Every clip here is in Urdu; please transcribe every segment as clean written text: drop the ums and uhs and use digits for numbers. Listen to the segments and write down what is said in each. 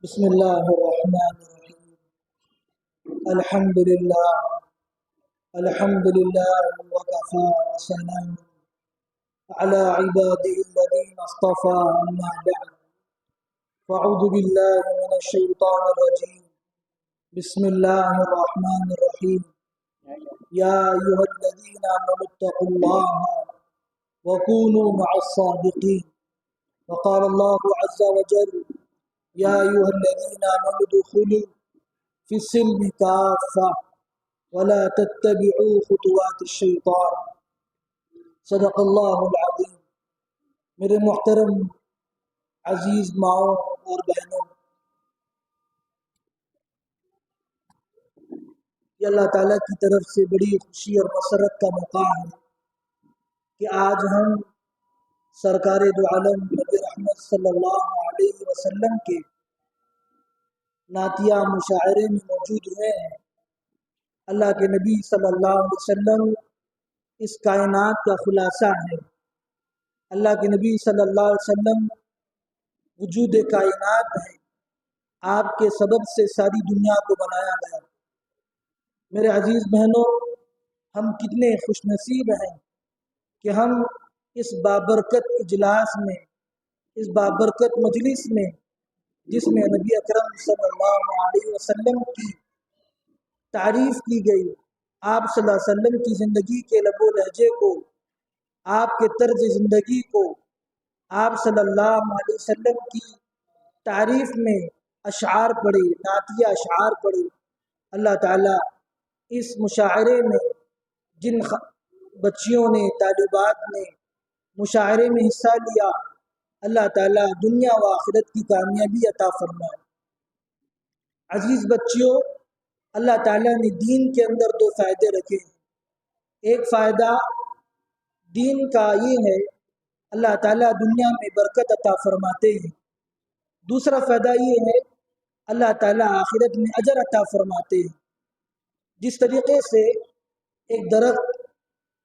بسم الله الرحمن الرحيم. الحمد لله وكفى وسلام على عباده الذين اصطفى. أما بعد فأعوذ بالله من الشيطان الرجيم. بسم الله الرحمن الرحيم. يا أيها الذين آمنوا اتقوا الله وكونوا مع الصادقين. وقال الله عز وجل: يا أيها الذين آمنوا ادخلوا في السلم كافة ولا تتبعوا خطوات الشیطان. صدق اللہ العظیم. میرے محترم عزیز ماؤں اور بہنوں، یہ اللہ تعالیٰ کی طرف سے بڑی خوشی اور مسرت کا موقع ہے کہ آج ہم سرکار دو عالم نبی رحمت صلی اللہ علیہ وسلم کے نعتیہ مشاعرے میں موجود ہوئے ہیں۔ اللہ کے نبی صلی اللہ علیہ وسلم اس کائنات کا خلاصہ ہے۔ اللہ کے نبی صلی اللہ علیہ وسلم وجود کائنات ہے۔ آپ کے سبب سے ساری دنیا کو بنایا گیا۔ میرے عزیز بہنوں، ہم کتنے خوش نصیب ہیں کہ ہم اس بابرکت اجلاس میں، اس بابرکت مجلس میں، جس میں نبی اکرم صلی اللہ علیہ وسلم کی تعریف کی گئی، آپ صلی اللہ علیہ وسلم کی زندگی کے لب و لہجے کو، آپ کے طرز زندگی کو، آپ صلی اللہ علیہ وسلم کی تعریف میں اشعار پڑھے، نعتیہ اشعار پڑھے۔ اللہ تعالیٰ اس مشاعرے میں جن بچیوں نے، طالبات نے مشاعرے میں حصہ لیا، اللہ تعالیٰ دنیا و آخرت کی کامیابی عطا فرمائے۔ عزیز بچیوں، اللہ تعالیٰ نے دین کے اندر دو فائدے رکھے ہیں۔ ایک فائدہ دین کا یہ ہے، اللہ تعالیٰ دنیا میں برکت عطا فرماتے ہیں۔ دوسرا فائدہ یہ ہے، اللہ تعالیٰ آخرت میں اجر عطا فرماتے ہیں۔ جس طریقے سے ایک درخت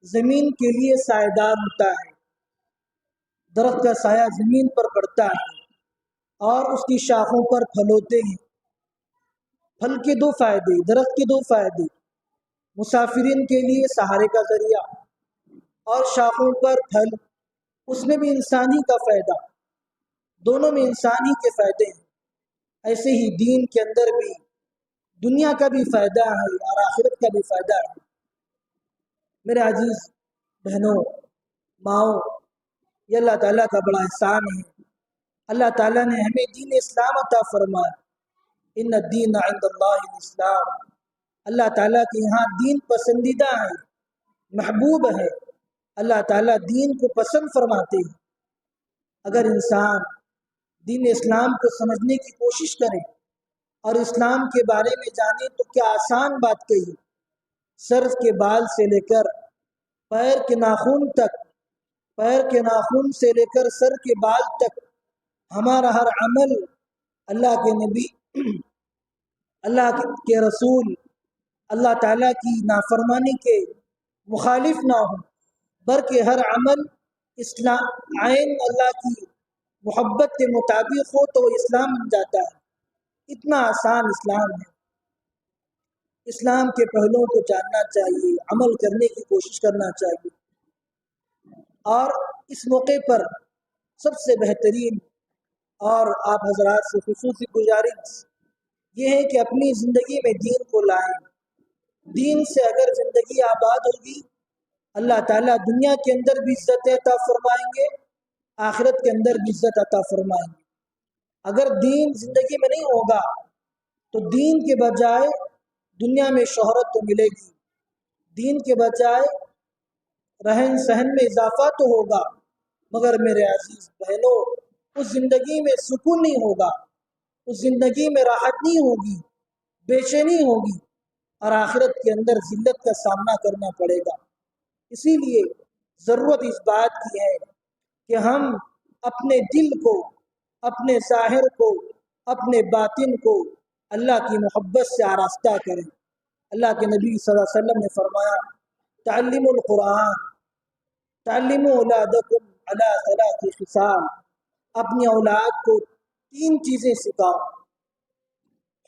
زمین کے لیے سایہ دار ہوتا ہے، درخت کا سایہ زمین پر پڑتا ہے اور اس کی شاخوں پر پھل ہوتے ہیں۔ پھل کے دو فائدے، درخت کے دو فائدے، مسافرین کے لیے سہارے کا ذریعہ، اور شاخوں پر پھل، اس میں بھی انسانی کا فائدہ، دونوں میں انسانی کے فائدے ہیں۔ ایسے ہی دین کے اندر بھی دنیا کا بھی فائدہ ہے اور آخرت کا بھی فائدہ ہے۔ میرے عزیز بہنوں، ماؤں، یہ اللہ تعالیٰ کا بڑا احسان ہے۔ اللہ تعالیٰ نے ہمیں دین اسلام عطا فرمایا۔ ان الدین عند اللہ الاسلام۔ اللہ تعالیٰ کے یہاں دین پسندیدہ ہے، محبوب ہے۔ اللہ تعالیٰ دین کو پسند فرماتے ہیں۔ اگر انسان دین اسلام کو سمجھنے کی کوشش کرے اور اسلام کے بارے میں جانے تو کیا آسان بات کہی۔ سر کے بال سے لے کر پیر کے ناخن تک، پیر کے ناخن سے لے کر سر کے بال تک ہمارا ہر عمل اللہ کے نبی، اللہ کے رسول، اللہ تعالیٰ کی نافرمانی کے مخالف نہ ہو، بلکہ ہر عمل اسلام عین اللہ کی محبت کے مطابق ہو تو اسلام بن جاتا ہے۔ اتنا آسان اسلام ہے۔ اسلام کے پہلوؤں کو جاننا چاہیے، عمل کرنے کی کوشش کرنا چاہیے۔ اور اس موقع پر سب سے بہترین اور آپ حضرات سے خصوصی گزارش یہ ہے کہ اپنی زندگی میں دین کو لائیں۔ دین سے اگر زندگی آباد ہوگی، اللہ تعالیٰ دنیا کے اندر بھی عزت عطا فرمائیں گے، آخرت کے اندر بھی عزت عطا فرمائیں گے۔ اگر دین زندگی میں نہیں ہوگا تو دین کے بجائے دنیا میں شہرت تو ملے گی، دین کے بجائے رہن سہن میں اضافہ تو ہوگا، مگر میرے عزیز بہنوں، اس زندگی میں سکون نہیں ہوگا، اس زندگی میں راحت نہیں ہوگی، بے چینی ہوگی، اور آخرت کے اندر ذلت کا سامنا کرنا پڑے گا۔ اسی لیے ضرورت اس بات کی ہے کہ ہم اپنے دل کو، اپنے ظاہر کو، اپنے باطن کو اللہ کی محبت سے آراستہ کریں۔ اللہ کے نبی صلی اللہ علیہ وسلم نے فرمایا: تعلموا القرآن، تعلموا اولادکم علی ثلاث خصال۔ اپنی اولاد کو تین چیزیں سکھاؤ۔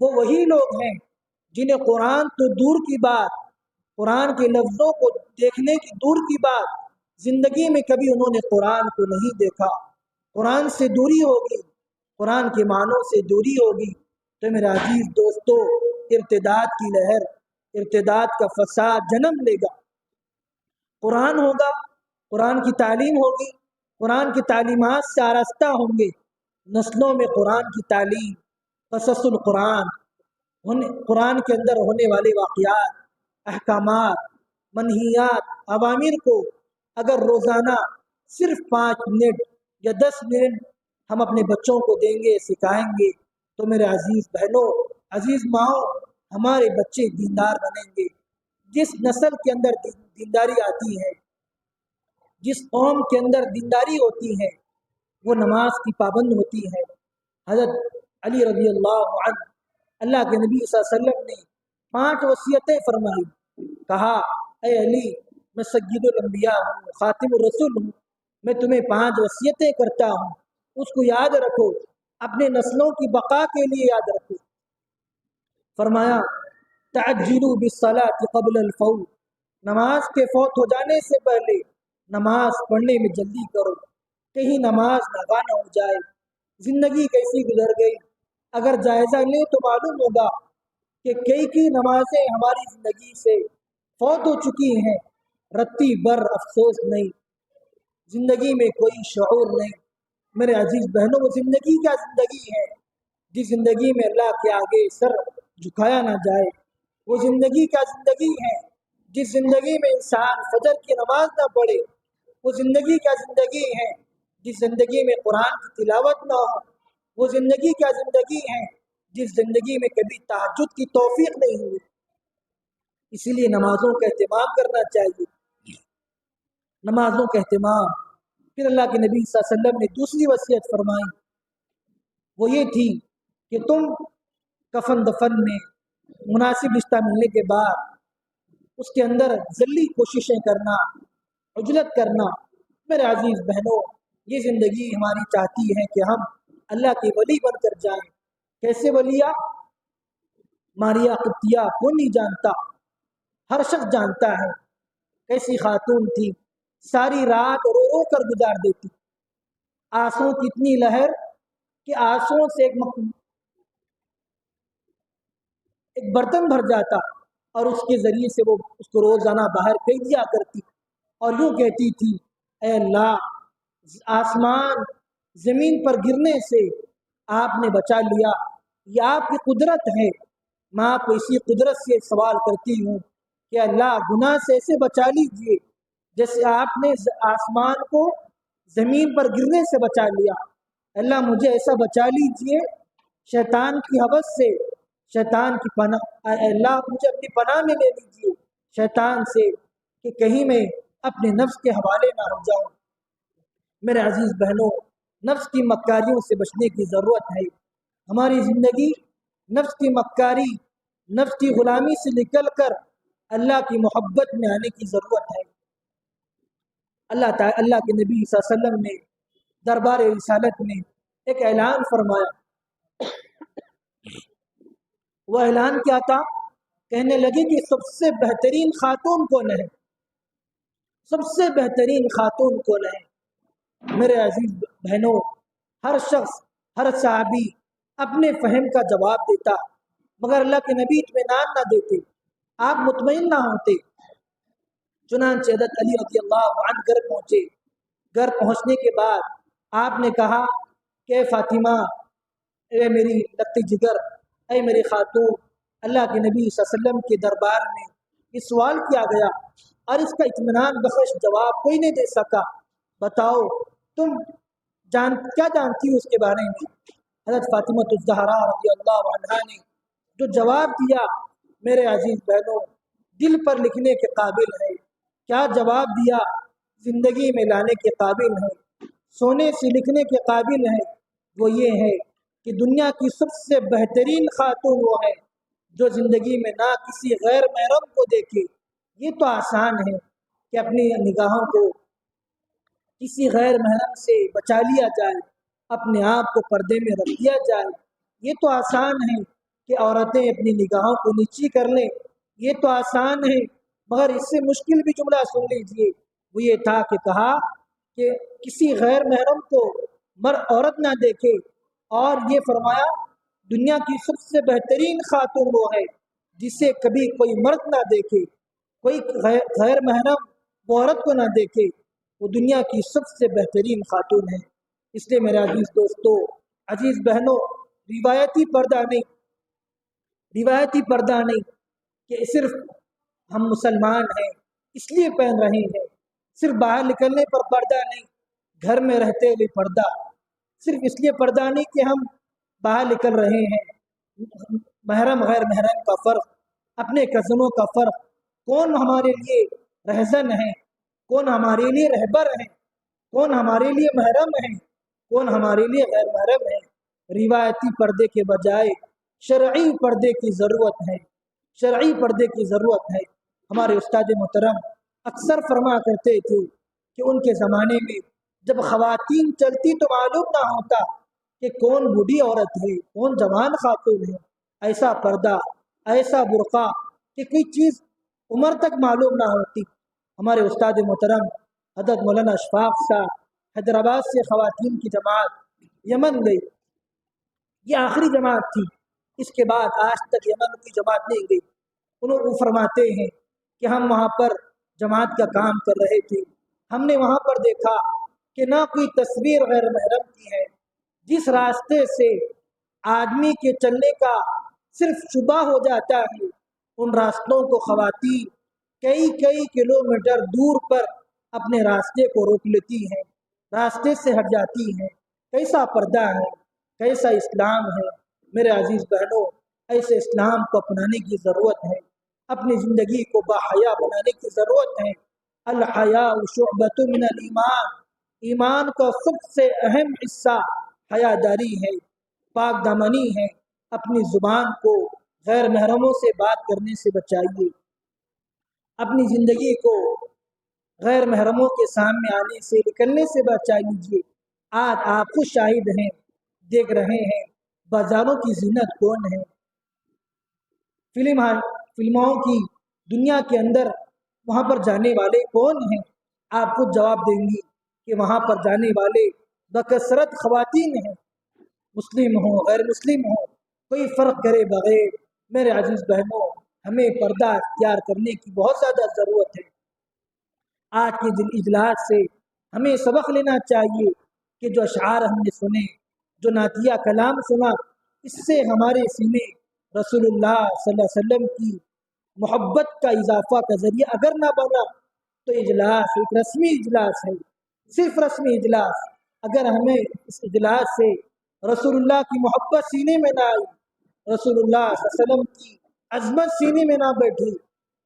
وہ وہی لوگ ہیں جنہیں قرآن تو دور کی بات، قرآن کے لفظوں کو دیکھنے کی دور کی بات، زندگی میں کبھی انہوں نے قرآن کو نہیں دیکھا۔ قرآن سے دوری ہوگی، قرآن کے معنوں سے دوری ہوگی تو میرے عزیز دوستو ارتداد کی لہر، ارتداد کا فساد جنم لے گا۔ قرآن ہوگا، قرآن کی تعلیم ہوگی، قرآن کی تعلیمات سے آراستہ ہوں گے نسلوں میں قرآن کی تعلیم، قصص القرآن، قرآن کے اندر ہونے والے واقعات، احکامات، منہیات، اوامر کو اگر روزانہ صرف 5 منٹ یا 10 منٹ ہم اپنے بچوں کو دیں گے، سکھائیں گے تو میرے عزیز بہنوں، عزیز ماؤں، ہمارے بچے دیندار بنیں گے۔ جس نسل کے اندر دینداری آتی ہے، جس قوم کے اندر دینداری ہوتی ہے، وہ نماز کی پابند ہوتی ہے۔ حضرت علی رضی اللہ عنہ، اللہ کے نبی صلی اللہ علیہ وسلم نے 5 وصیتیں فرمائی، کہا اے علی میں سید الانبیاء ہوں، خاتم الرسول ہوں، میں تمہیں 5 وصیتیں کرتا ہوں، اس کو یاد رکھو، اپنے نسلوں کی بقا کے لیے یاد رکھو۔ فرمایا تعجلوا بالصلاۃ قبل الفوت، نماز کے فوت ہو جانے سے پہلے نماز پڑھنے میں جلدی کرو، کہیں نماز ناکافی ہو جائے۔ زندگی کیسی گزر گئی، اگر جائزہ لیں تو معلوم ہوگا کہ کئی نمازیں ہماری زندگی سے فوت ہو چکی ہیں، رتی بر افسوس نہیں، زندگی میں کوئی شعور نہیں۔ میرے عزیز بہنوں، وہ زندگی کیا زندگی ہے جس زندگی میں اللہ کے آگے سر جھکایا نہ جائے؟ وہ زندگی کیا زندگی ہے جس زندگی میں انسان فجر کی نماز نہ پڑھے؟ وہ زندگی کیا زندگی ہے جس زندگی میں قرآن کی تلاوت نہ ہو؟ وہ زندگی کیا زندگی ہے جس زندگی میں کبھی تہجد کی توفیق نہیں ہوئی؟ اسی لیے نمازوں کا اہتمام کرنا چاہیے، نمازوں کا اہتمام۔ پھر اللہ کے نبی صلی اللہ علیہ وسلم نے دوسری وصیت فرمائی، وہ یہ تھی کہ تم کفن دفن میں مناسب رشتہ ملنے کے بعد اس کے اندر ذلی کوششیں کرنا، عجلت کرنا۔ میرے عزیز بہنوں، یہ زندگی ہماری چاہتی ہے کہ ہم اللہ کے ولی بن کر جائیں۔ کیسے ولیہ؟ ماریا قبطیہ کون نہیں جانتا، ہر شخص جانتا ہے۔ کیسی خاتون تھی، ساری رات رو رو کر گزار دیتی، آنسوں کی اتنی لہر کہ آنسوں سے ایک برتن بھر جاتا اور اس کے ذریعے سے وہ اس کو روزانہ باہر پھینک دیا کرتی اور یوں کہتی تھی اے اللہ، آسمان زمین پر گرنے سے آپ نے بچا لیا، یہ آپ کی قدرت ہے۔ میں آپ کو اسی قدرت سے سوال کرتی ہوں کہ اللہ گناہ سے ایسے بچا لیجئے جیسے آپ نے آسمان کو زمین پر گرنے سے بچا لیا۔ اللہ مجھے ایسا بچا لیجئے شیطان کی ہوس سے، شیطان کی پناہ، اللہ مجھے اپنی پناہ میں لے لیجئے شیطان سے کہ کہیں میں اپنے نفس کے حوالے نہ ہو جاؤں۔ میرے عزیز بہنوں، نفس کی مکاریوں سے بچنے کی ضرورت ہے۔ ہماری زندگی نفس کی مکاری، نفس کی غلامی سے نکل کر اللہ کی محبت میں آنے کی ضرورت ہے۔ اللہ کے نبی صلی اللہ علیہ وسلم نے دربار رسالت میں ایک اعلان فرمایا۔ وہ اعلان کیا تھا؟ کہنے لگے کہ سب سے بہترین خاتون کون ہے؟ سب سے بہترین خاتون کون ہے؟ میرے عزیز بہنوں، ہر شخص، ہر صحابی اپنے فہم کا جواب دیتا، مگر اللہ کے نبی اطمینان نہ دیتے، آپ مطمئن نہ ہوتے۔ چنانچہ حضرت علی رضی اللہ عنہ گھر پہنچے۔ گھر پہنچنے کے بعد آپ نے کہا کہ فاطمہ، اے میری لگتی جگر، اے میری خاتون، اللہ کے نبی صلی اللہ علیہ وسلم کے دربار میں یہ سوال کیا گیا اور اس کا اطمینان بخش جواب کوئی نہیں دے سکا، بتاؤ تم کیا جانتی ہو اس کے بارے میں؟ حضرت فاطمہ الزہرا رضی اللہ عنہا نے جو جواب دیا، میرے عزیز بہنوں، دل پر لکھنے کے قابل ہے۔ کیا جواب دیا؟ زندگی میں لانے کے قابل ہے، سونے سے لکھنے کے قابل ہے۔ وہ یہ ہے کہ دنیا کی سب سے بہترین خاتون وہ ہے جو زندگی میں نہ کسی غیر محرم کو دیکھے۔ یہ تو آسان ہے کہ اپنی نگاہوں کو کسی غیر محرم سے بچا لیا جائے، اپنے آپ کو پردے میں رکھ دیا جائے، یہ تو آسان ہے۔ کہ عورتیں اپنی نگاہوں کو نیچی کر لیں، یہ تو آسان ہے، مگر اس سے مشکل بھی جملہ سن لیجئے، وہ یہ تھا کہ کہا کہ کسی غیر محرم کو عورت نہ دیکھے، اور یہ فرمایا دنیا کی سب سے بہترین خاتون وہ ہے جسے کبھی کوئی مرد نہ دیکھے، کوئی غیر محرم وہ عورت کو نہ دیکھے، وہ دنیا کی سب سے بہترین خاتون ہے۔ اس لیے میرے عزیز دوستو، عزیز بہنوں، روایتی پردہ نہیں کہ صرف ہم مسلمان ہیں اس لیے پہن رہے ہیں، صرف باہر نکلنے پر پردہ نہیں، گھر میں رہتے ہوئے پردہ، صرف اس لیے پردہ نہیں کہ ہم باہر نکل رہے ہیں، محرم غیر محرم کا فرق، اپنے کزنوں کا فرق، کون ہمارے لیے رہزن ہے، کون ہمارے لیے رہبر ہے، کون ہمارے لیے محرم ہے، کون ہمارے لیے غیر محرم ہے۔ روایتی پردے کے بجائے شرعی پردے کی ضرورت ہے، شرعی پردے کی ضرورت ہے۔ ہمارے استاد محترم اکثر فرما کرتے تھے کہ ان کے زمانے میں جب خواتین چلتی تو معلوم نہ ہوتا کہ کون بوڑھی عورت ہے، کون جوان خاتون ہے، ایسا پردہ، ایسا برقع کہ کوئی چیز عمر تک معلوم نہ ہوتی۔ ہمارے استاد محترم حضرت مولانا اشفاق صاحب حیدرآباد سے خواتین کی جماعت یمن گئی، یہ آخری جماعت تھی، اس کے بعد آج تک یمن کی جماعت نہیں گئی۔ وہ فرماتے ہیں کہ ہم وہاں پر جماعت کا کام کر رہے تھے، ہم نے وہاں پر دیکھا کہ نہ کوئی تصویر غیر محرم کی ہے، جس راستے سے آدمی کے چلنے کا صرف شبہ ہو جاتا ہے، ان راستوں کو خواتین کئی کلومیٹر دور پر اپنے راستے کو روک لیتی ہیں، راستے سے ہٹ جاتی ہیں۔ کیسا پردہ ہے، کیسا اسلام ہے۔ میرے عزیز بہنوں، ایسے اسلام کو اپنانے کی ضرورت ہے، اپنی زندگی کو باحیا بنانے کی ضرورت ہے۔ الحیاء شعبۃ من الایمان، ایمان کا سب سے اہم حصہ حیا داری ہے، پاک دامنی ہے۔ اپنی زبان کو غیر محرموں سے بات کرنے سے بچائیے، اپنی زندگی کو غیر محرموں کے سامنے آنے سے نکلنے سے بچا لیجیے۔ آج آپ خود شاہد ہیں، دیکھ رہے ہیں بازاروں کی زینت کون ہے، فلموں کی دنیا کے اندر وہاں پر جانے والے کون ہیں۔ آپ خود جواب دیں گی کہ وہاں پر جانے والے بکثرت خواتین ہیں، مسلم ہوں غیر مسلم ہوں، کوئی فرق کرے بغیر۔ میرے عزیز بہنوں، ہمیں پردہ اختیار کرنے کی بہت زیادہ ضرورت ہے۔ آج کے دن اجلاس سے ہمیں سبق لینا چاہیے کہ جو اشعار ہم نے سنے، جو نعتیہ کلام سنا، اس سے ہمارے سینے رسول اللہ صلی اللہ علیہ وسلم کی محبت کا اضافہ کا ذریعہ اگر نہ بنا تو اجلاس ایک رسمی اجلاس ہے، صرف رسمی اجلاس۔ اگر ہمیں اس اجلاس سے رسول اللہ کی محبت سینے میں نہ آئی، رسول اللہ صلی اللہ علیہ وسلم کی عظمت سینے میں نہ بیٹھی،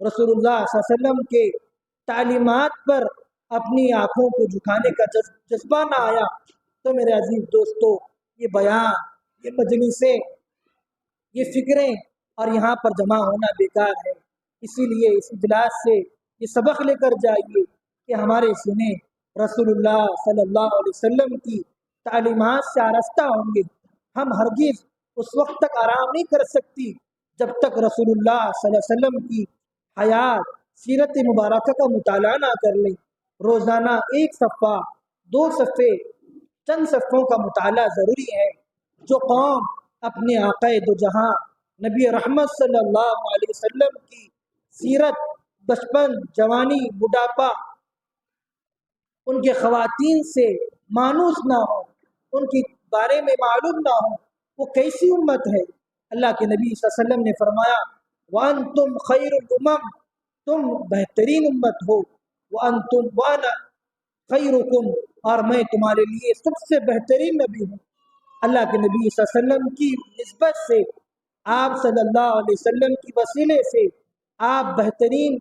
رسول اللہ صلی اللہ علیہ وسلم کے تعلیمات پر اپنی آنکھوں کو جھکانے کا جذبہ نہ آیا، تو میرے عزیز دوستو، یہ بیان، یہ مجلسیں، یہ فکریں اور یہاں پر جمع ہونا بیکار ہے۔ اسی لیے اس اجلاس سے یہ سبق لے کر جائیے کہ ہمارے سینے رسول اللہ صلی اللہ علیہ وسلم کی تعلیمات سے آراستہ ہوں گے۔ ہم ہرگز اس وقت تک آرام نہیں کر سکتی جب تک رسول اللہ صلی اللہ علیہ وسلم کی حیات، سیرت مبارکہ کا مطالعہ نہ کر لیں۔ روزانہ ایک صفحہ، 2 صفحے، چند صفحوں کا مطالعہ ضروری ہے۔ جو قوم اپنے آقا دو جہاں نبی رحمت صلی اللہ علیہ وسلم کی سیرت، بچپن، جوانی، بڑھاپا، ان کے خواتین سے مانوس نہ ہو، ان کے بارے میں معلوم نہ ہو، وہ کیسی امت ہے۔ اللہ کے نبی صلی اللہ علیہ وسلم نے فرمایا وَأَنْتُمْ خَيْرُ الْأُمَمْ، تم بہترین امت ہو، وَأَنْتُمْ وَأَنَا خَيْرُكُمْ، اور میں تمہارے لیے سب سے بہترین نبی ہوں۔ اللہ کے نبی صلی اللہ علیہ وسلم کی نسبت سے، آپ صلی اللہ علیہ وسلم کی وسیلے سے آپ بہترین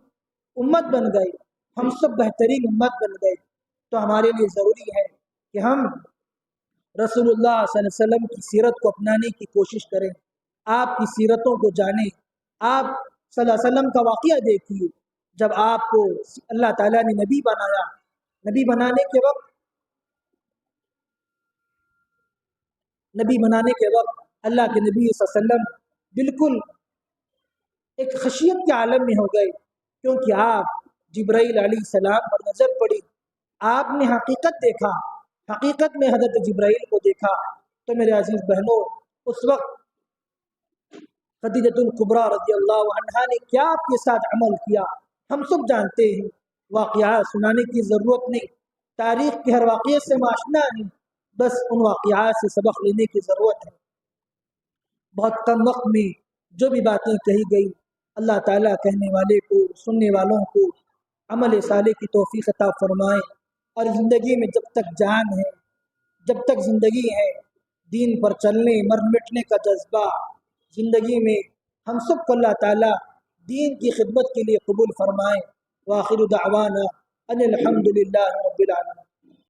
امت بن گئے، ہم سب بہترین امت بن گئے۔ تو ہمارے لیے ضروری ہے کہ ہم رسول اللہ صلی اللہ علیہ وسلم کی سیرت کو اپنانے کی کوشش کریں، آپ کی سیرتوں کو جانیں۔ آپ صلی اللہ علیہ وسلم کا واقعہ دیکھیے، جب آپ کو اللہ تعالیٰ نے نبی بنایا، نبی بنانے کے وقت اللہ کے نبی صلی اللہ علیہ وسلم بالکل ایک خشیت کے عالم میں ہو گئے، کیونکہ آپ جبرائیل علیہ السلام پر نظر پڑی، آپ نے حقیقت دیکھا، حقیقت میں حضرت جبرائیل کو دیکھا۔ تو میرے عزیز بہنوں، اس وقت خدیجۃ الکبریٰ رضی اللہ عنہا نے کیا آپ کے ساتھ عمل کیا ہم سب جانتے ہیں۔ واقعات سنانے کی ضرورت نہیں، تاریخ کے ہر واقعے سے ہم آشنا ہیں، بس ان واقعات سے سبق لینے کی ضرورت ہے۔ بہت کم وقت میں جو بھی باتیں کہی گئی، اللہ تعالیٰ کہنے والے کو، سننے والوں کو عمل صالح کی توفیق عطا فرمائے، اور زندگی میں جب تک جان ہے، جب تک زندگی ہے، دین پر چلنے مر مٹنے کا جذبہ زندگی میں ہم سب کو اللہ تعالیٰ دین کی خدمت کے لیے قبول فرمائے۔ وآخر دعوانا ان الحمد للہ رب العالمین۔